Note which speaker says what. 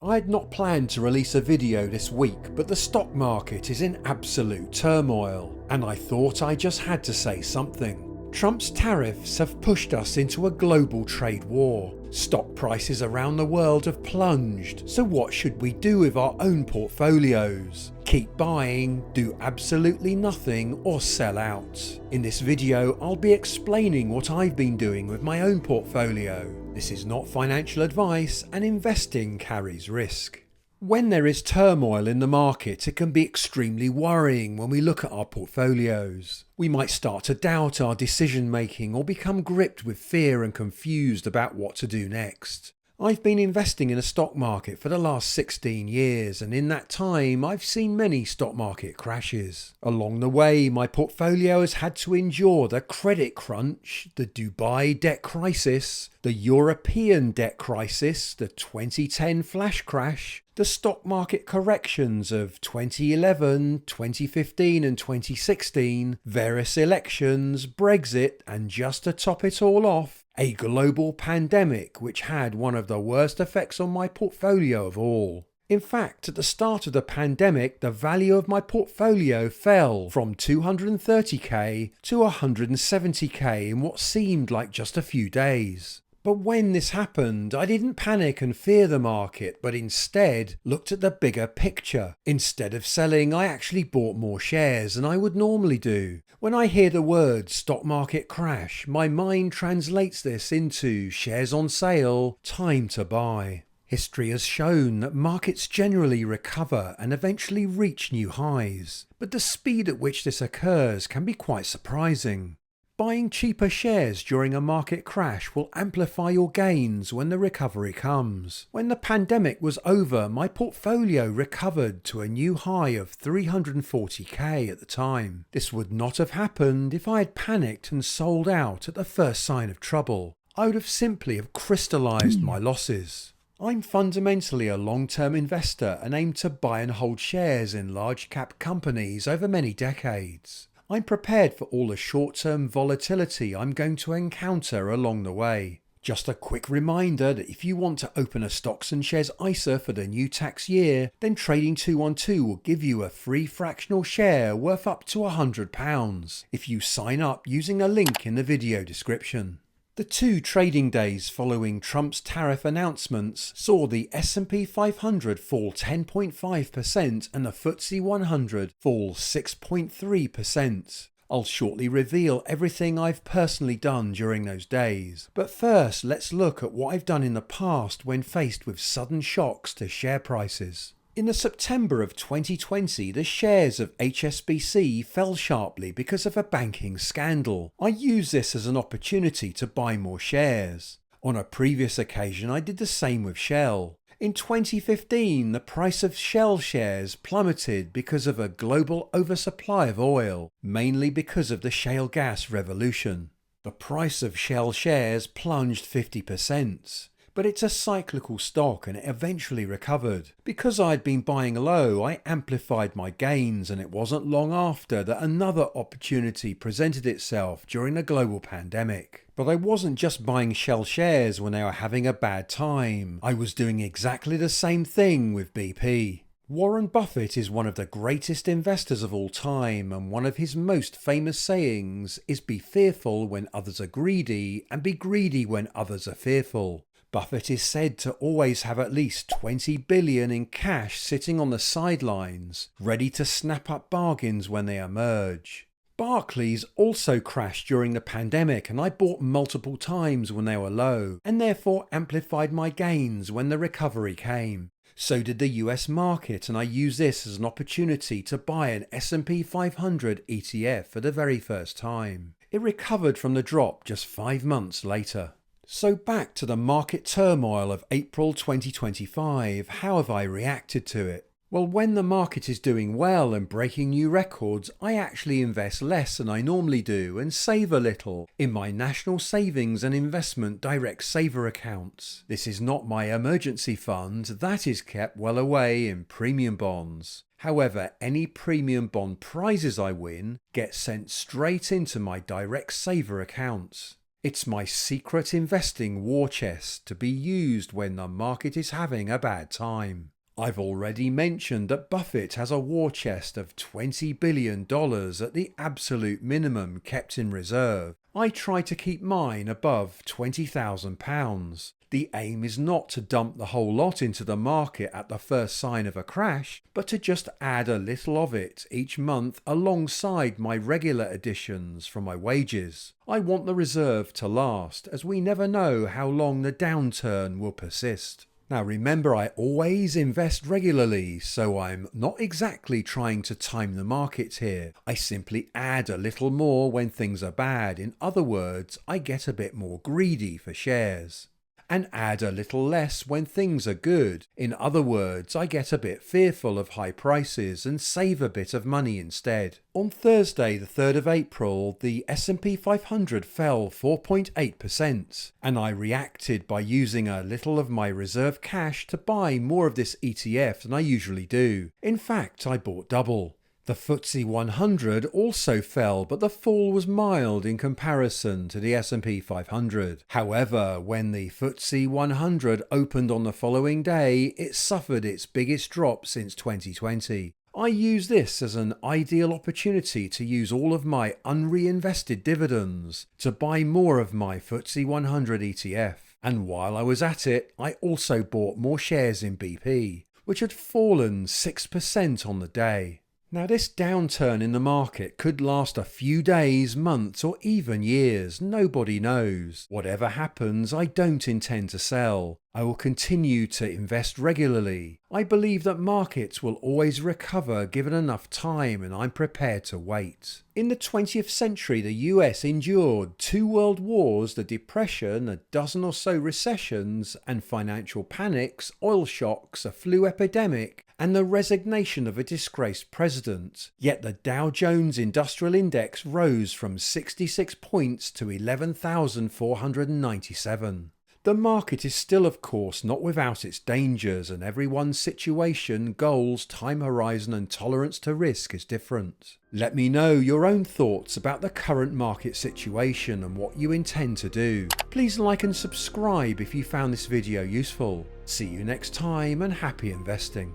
Speaker 1: I had not planned to release a video this week, but the stock market is in absolute turmoil, and I thought I just had to say something. Trump's tariffs have pushed us into a global trade war. Stock prices around the world have plunged, so what should we do with our own portfolios? Keep buying, do absolutely nothing, or sell out? In this video, I'll be explaining what I've been doing with my own portfolio. This is not financial advice, and investing carries risk. When there is turmoil in the market, it can be extremely worrying when we look at our portfolios. We might start to doubt our decision making or become gripped with fear and confused about what to do next. I've been investing in a stock market for the last 16 years, and in that time I've seen many stock market crashes. Along the way, my portfolio has had to endure the credit crunch, the Dubai debt crisis, the European debt crisis, the 2010 flash crash, the stock market corrections of 2011, 2015 and 2016, various elections, Brexit, and just to top it all off, a global pandemic which had one of the worst effects on my portfolio of all. In fact, at the start of the pandemic, the value of my portfolio fell from 230k to 170k in what seemed like just a few days. But when this happened, I didn't panic and fear the market, but instead looked at the bigger picture. Instead of selling, I actually bought more shares than I would normally do. When I hear the word stock market crash, my mind translates this into shares on sale, time to buy. History has shown that markets generally recover and eventually reach new highs, but the speed at which this occurs can be quite surprising. Buying cheaper shares during a market crash will amplify your gains when the recovery comes. When the pandemic was over, my portfolio recovered to a new high of 340k at the time. This would not have happened if I had panicked and sold out at the first sign of trouble. I would have simply crystallized my losses. I'm fundamentally a long-term investor and aim to buy and hold shares in large-cap companies over many decades. I'm prepared for all the short-term volatility I'm going to encounter along the way. Just a quick reminder that if you want to open a stocks and shares ISA for the new tax year, then Trading 212 will give you a free fractional share worth up to £100 if you sign up using a link in the video description. The 2 trading days following Trump's tariff announcements saw the S&P 500 fall 10.5% and the FTSE 100 fall 6.3%. I'll shortly reveal everything I've personally done during those days. But first, let's look at what I've done in the past when faced with sudden shocks to share prices. In the September of 2020, the shares of HSBC fell sharply because of a banking scandal. I used this as an opportunity to buy more shares. On a previous occasion, I did the same with Shell. In 2015, the price of Shell shares plummeted because of a global oversupply of oil, mainly because of the shale gas revolution. The price of Shell shares plunged 50%. But it's a cyclical stock and it eventually recovered. Because I'd been buying low, I amplified my gains, and it wasn't long after that another opportunity presented itself during the global pandemic. But I wasn't just buying Shell shares when they were having a bad time. I was doing exactly the same thing with BP. Warren Buffett is one of the greatest investors of all time, and one of his most famous sayings is be fearful when others are greedy and be greedy when others are fearful. Buffett is said to always have at least 20 billion in cash sitting on the sidelines, ready to snap up bargains when they emerge. Barclays also crashed during the pandemic, and I bought multiple times when they were low, and therefore amplified my gains when the recovery came. So did the US market, and I used this as an opportunity to buy an S&P 500 ETF for the very first time. It recovered from the drop just 5 months later. So back to the market turmoil of April 2025, how have I reacted to it? Well, when the market is doing well and breaking new records, I actually invest less than I normally do and save a little in my National Savings and Investment Direct Saver accounts. This is not my emergency fund, that is kept well away in premium bonds. However, any premium bond prizes I win get sent straight into my Direct Saver accounts. It's my secret investing war chest to be used when the market is having a bad time. I've already mentioned that Buffett has a war chest of $20 billion at the absolute minimum kept in reserve. I try to keep mine above £20,000. The aim is not to dump the whole lot into the market at the first sign of a crash, but to just add a little of it each month alongside my regular additions from my wages. I want the reserve to last, as we never know how long the downturn will persist. Now remember, I always invest regularly, so I'm not exactly trying to time the markets here. I simply add a little more when things are bad. In other words, I get a bit more greedy for shares. And add a little less when things are good. In other words, I get a bit fearful of high prices and save a bit of money instead. On Thursday, the 3rd of April, the S&P 500 fell 4.8%, and I reacted by using a little of my reserve cash to buy more of this ETF than I usually do. In fact, I bought double. The FTSE 100 also fell, but the fall was mild in comparison to the S&P 500. However, when the FTSE 100 opened on the following day, it suffered its biggest drop since 2020. I use this as an ideal opportunity to use all of my unreinvested dividends to buy more of my FTSE 100 ETF. And while I was at it, I also bought more shares in BP, which had fallen 6% on the day. Now this downturn in the market could last a few days, months, or even years. Nobody knows. Whatever happens, I don't intend to sell. I will continue to invest regularly. I believe that markets will always recover given enough time, and I'm prepared to wait. In the 20th century, the US endured 2 world wars, the Depression, a dozen or so recessions and financial panics, oil shocks, a flu epidemic, and the resignation of a disgraced president. Yet the Dow Jones Industrial Index rose from 66 points to 11,497. The market is still, of course, not without its dangers, and everyone's situation, goals, time horizon and tolerance to risk is different. Let me know your own thoughts about the current market situation and what you intend to do. Please like and subscribe if you found this video useful. See you next time, and happy investing.